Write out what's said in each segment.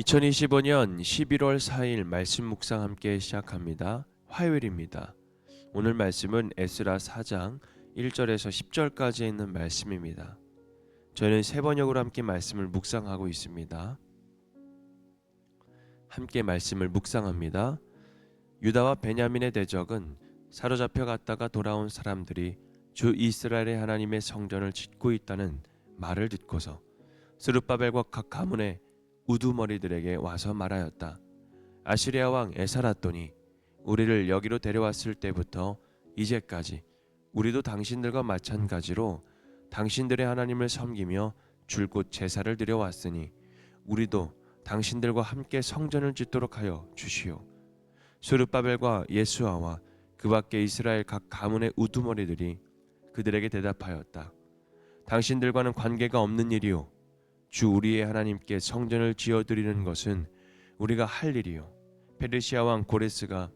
2025년 11월 4일 말씀 묵상 함께 시작합니다. 화요일입니다. 오늘 말씀은 에스라 4장 1절에서 10절까지 있는 말씀입니다. 저희는 세 번역으로 함께 말씀을 묵상하고 있습니다. 함께 말씀을 묵상합니다. 유다와 베냐민의 대적은 사로잡혀 갔다가 돌아온 사람들이 주 이스라엘의 하나님의 성전을 짓고 있다는 말을 듣고서 스룹바벨과 각 가문의 우두머리들에게 와서 말하였다. 아시리아 왕 에사라돈이 우리를 여기로 데려왔을 때부터 이제까지 우리도 당신들과 마찬가지로 당신들의 하나님을 섬기며 줄곧 제사를 드려왔으니 우리도 당신들과 함께 성전을 짓도록 하여 주시오. 스룹바벨과 예수아와 그 밖에 이스라엘 각 가문의 우두머리들이 그들에게 대답하였다. 당신들과는 관계가 없는 일이오. 주 우리의 하나님께 성전을 지어드리는 것은 우리가 할 일이요. 페르시아 왕 고레스가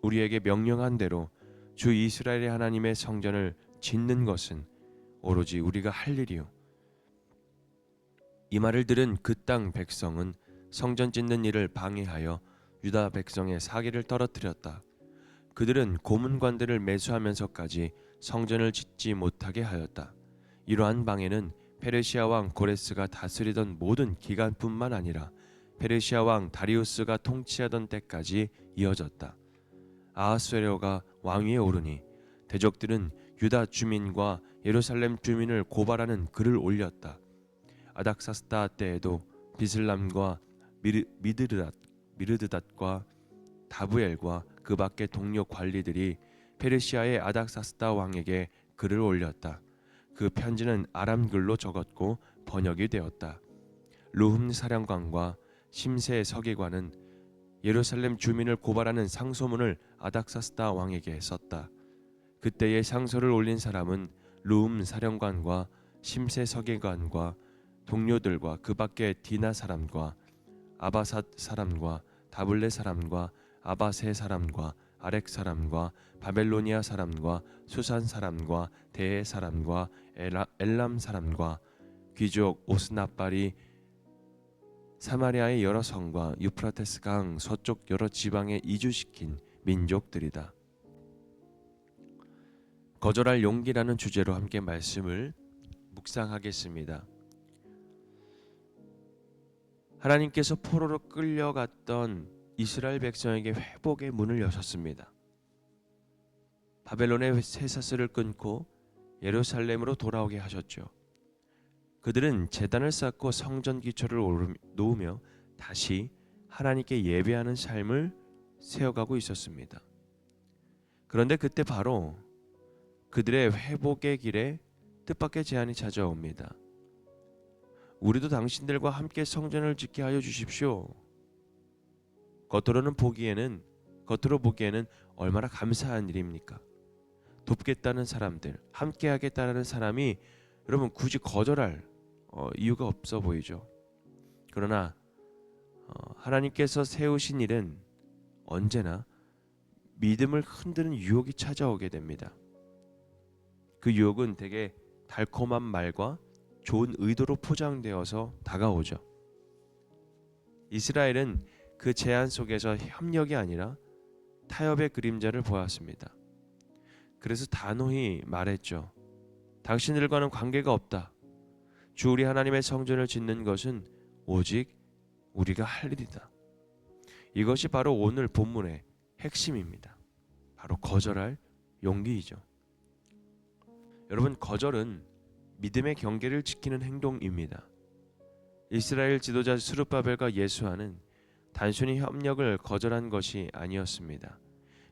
우리에게 명령한 대로 주 이스라엘의 하나님의 성전을 짓는 것은 오로지 우리가 할 일이요. 이 말을 들은 그 땅 백성은 성전 짓는 일을 방해하여 유다 백성의 사기를 떨어뜨렸다. 그들은 고문관들을 매수하면서까지 성전을 짓지 못하게 하였다. 이러한 방해는 페르시아 왕 고레스가 다스리던 모든 기간뿐만 아니라 페르시아 왕 다리우스가 통치하던 때까지 이어졌다. 아하스웨로가 왕위에 오르니 대적들은 유다 주민과 예루살렘 주민을 고발하는 글을 올렸다. 아닥사스다 때에도 비슬람과 미르드닷과 다부엘과 그 밖의 동료 관리들이 페르시아의 아닥사스다 왕에게 글을 올렸다. 그 편지는 아람글로 적었고 번역이 되었다. 루흠 사령관과 심세 서기관은 예루살렘 주민을 고발하는 상소문을 아닥사스다 왕에게 썼다. 그때의 상소를 올린 사람은 루흠 사령관과 심세 서기관과 동료들과 그 밖의 디나 사람과 아바삿 사람과 다블레 사람과 아바세 사람과 아렉 사람과 바벨로니아 사람과 수산 사람과 대해 사람과 엘람 사람과 귀족 오스나발이 사마리아의 여러 성과 유프라테스 강 서쪽 여러 지방에 이주시킨 민족들이다. 거절할 용기라는 주제로 함께 말씀을 묵상하겠습니다. 하나님께서 포로로 끌려갔던 이스라엘 백성에게 회복의 문을 여셨습니다. 바벨론의 쇠사슬을 끊고 예루살렘으로 돌아오게 하셨죠. 그들은 제단을 쌓고 성전 기초를 놓으며 다시 하나님께 예배하는 삶을 세워가고 있었습니다. 그런데 그때 바로 그들의 회복의 길에 뜻밖의 제안이 찾아옵니다. 우리도 당신들과 함께 성전을 짓게 하여 주십시오. 겉으로 보기에는 얼마나 감사한 일입니까? 돕겠다는 사람들, 함께 하겠다는 사람이 여러분 굳이 거절할 이유가 없어 보이죠. 그러나 하나님께서 세우신 일은 언제나 믿음을 흔드는 유혹이 찾아오게 됩니다. 그 유혹은 되게 달콤한 말과 좋은 의도로 포장되어서 다가오죠. 이스라엘은 그 제안 속에서 협력이 아니라 타협의 그림자를 보았습니다. 그래서 단호히 말했죠. 당신들과는 관계가 없다. 주 우리 하나님의 성전을 짓는 것은 오직 우리가 할 일이다. 이것이 바로 오늘 본문의 핵심입니다. 바로 거절할 용기이죠. 여러분, 거절은 믿음의 경계를 지키는 행동입니다. 이스라엘 지도자 스룹바벨과 예수아는 단순히 협력을 거절한 것이 아니었습니다.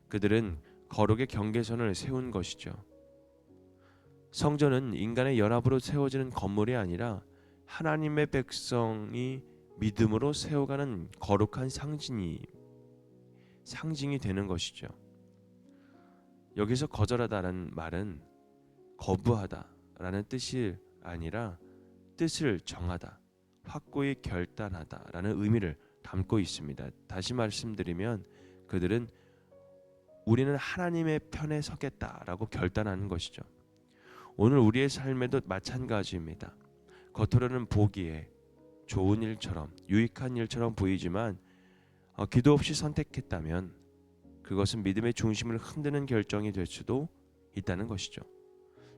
그들은 거룩의 경계선을 세운 것이죠. 성전은 인간의 연합으로 세워지는 건물이 아니라 하나님의 백성이 믿음으로 세워가는 거룩한 상징이 되는 것이죠. 여기서 거절하다는 말은 거부하다라는 뜻이 아니라 뜻을 정하다, 확고히 결단하다라는 의미를 담고 있습니다. 다시 말씀드리면 그들은 우리는 하나님의 편에 서겠다라고 결단하는 것이죠. 오늘 우리의 삶에도 마찬가지입니다. 겉으로는 보기에 좋은 일처럼 유익한 일처럼 보이지만 기도 없이 선택했다면 그것은 믿음의 중심을 흔드는 결정이 될 수도 있다는 것이죠.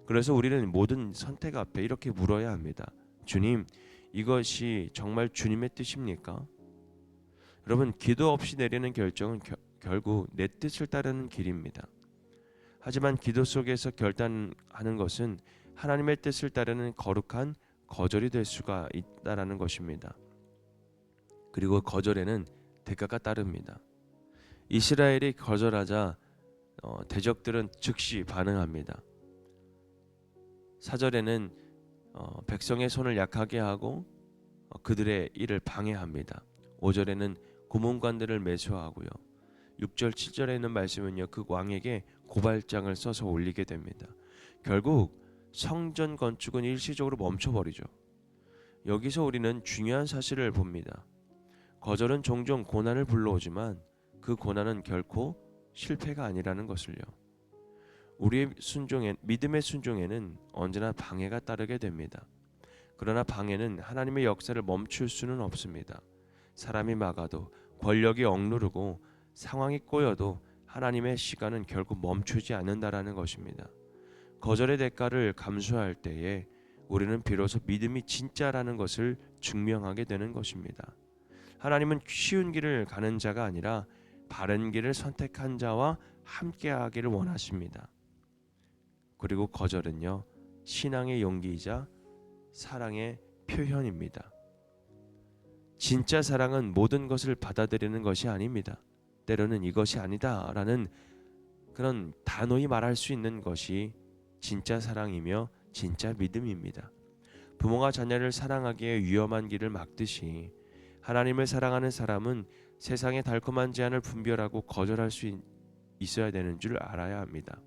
그래서 우리는 모든 선택 앞에 이렇게 물어야 합니다. 주님, 이것이 정말 주님의 뜻입니까? 여러분, 기도 없이 내리는 결정은 결국 내 뜻을 따르는 길입니다. 하지만 기도 속에서 결단하는 것은 하나님의 뜻을 따르는 거룩한 거절이 될 수가 있다라는 것입니다. 그리고 거절에는 대가가 따릅니다. 이스라엘이 거절하자 대적들은 즉시 반응합니다. 4절에는 백성의 손을 약하게 하고 그들의 일을 방해합니다. 5절에는 고문관들을 매수하고요. 6절 7절에 있는 말씀은요, 그 왕에게 고발장을 써서 올리게 됩니다. 결국 성전 건축은 일시적으로 멈춰버리죠. 여기서 우리는 중요한 사실을 봅니다. 거절은 종종 고난을 불러오지만 그 고난은 결코 실패가 아니라는 것을요. 우리의 믿음의 순종에는 언제나 방해가 따르게 됩니다. 그러나 방해는 하나님의 역사를 멈출 수는 없습니다. 사람이 막아도, 권력이 억누르고, 상황이 꼬여도 하나님의 시간은 결국 멈추지 않는다라는 것입니다. 거절의 대가를 감수할 때에 우리는 비로소 믿음이 진짜라는 것을 증명하게 되는 것입니다. 하나님은 쉬운 길을 가는 자가 아니라 바른 길을 선택한 자와 함께하기를 원하십니다. 그리고 거절은요, 신앙의 용기이자 사랑의 표현입니다. 진짜 사랑은 모든 것을 받아들이는 것이 아닙니다. 때로는 이것이 아니다라는 그런 단호히 말할 수 있는 것이 진짜 사랑이며 진짜 믿음입니다. 부모가 자녀를 사랑하기에 위험한 길을 막듯이 하나님을 사랑하는 사람은 세상의 달콤한 제안을 분별하고 거절할 수 있어야 되는 줄 알아야 합니다.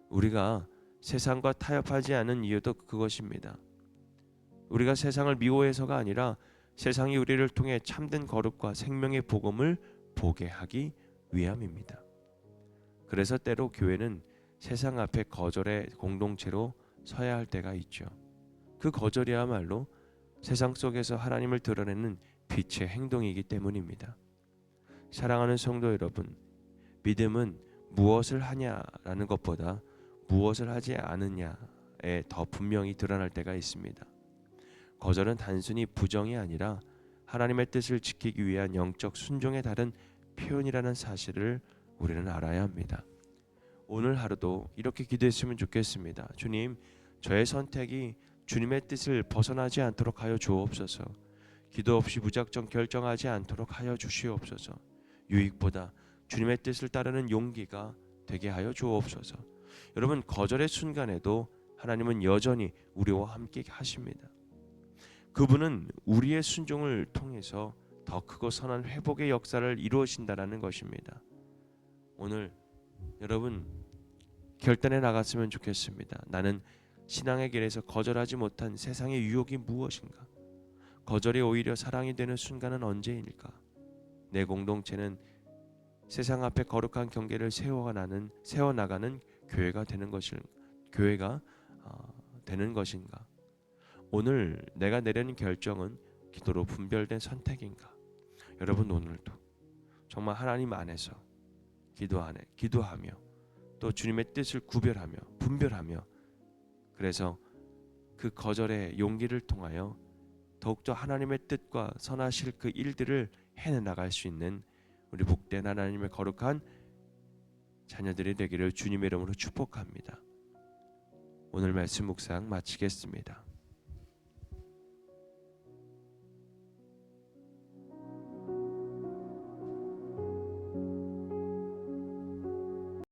우리가 세상과 타협하지 않은 이유도 그것입니다. 우리가 세상을 미워해서가 아니라 세상이 우리를 통해 참된 거룩과 생명의 복음을 보게 하기 위함입니다. 그래서 때로 교회는 세상 앞에 거절의 공동체로 서야 할 때가 있죠. 그 거절이야말로 세상 속에서 하나님을 드러내는 빛의 행동이기 때문입니다. 사랑하는 성도 여러분, 믿음은 무엇을 하냐라는 것보다 무엇을 하지 않느냐에 더 분명히 드러날 때가 있습니다. 거절은 단순히 부정이 아니라 하나님의 뜻을 지키기 위한 영적 순종의 다른 표현이라는 사실을 우리는 알아야 합니다. 오늘 하루도 이렇게 기도했으면 좋겠습니다. 주님, 저의 선택이 주님의 뜻을 벗어나지 않도록 하여 주옵소서. 기도 없이 무작정 결정하지 않도록 하여 주시옵소서. 유익보다 주님의 뜻을 따르는 용기가 되게 하여 주옵소서. 여러분, 거절의 순간에도 하나님은 여전히 우리와 함께 하십니다. 그분은 우리의 순종을 통해서 더 크고 선한 회복의 역사를 이루어진다는 것입니다. 오늘 여러분 결단해 나갔으면 좋겠습니다. 나는 신앙의 길에서 거절하지 못한 세상의 유혹이 무엇인가? 거절이 오히려 사랑이 되는 순간은 언제일까? 내 공동체는 세상 앞에 거룩한 경계를 세워나가는 교회가 되는 것인가? 오늘 내가 내리는 결정은 기도로 분별된 선택인가? 여러분, 오늘도 정말 하나님 안에서 기도하며 또 주님의 뜻을 분별하며 그래서 그 거절의 용기를 통하여 더욱더 하나님의 뜻과 선하실 그 일들을 해내나갈 수 있는 우리 복된 하나님의 거룩한 자녀들이 되기를 주님의 이름으로 축복합니다. 오늘 말씀 묵상 마치겠습니다.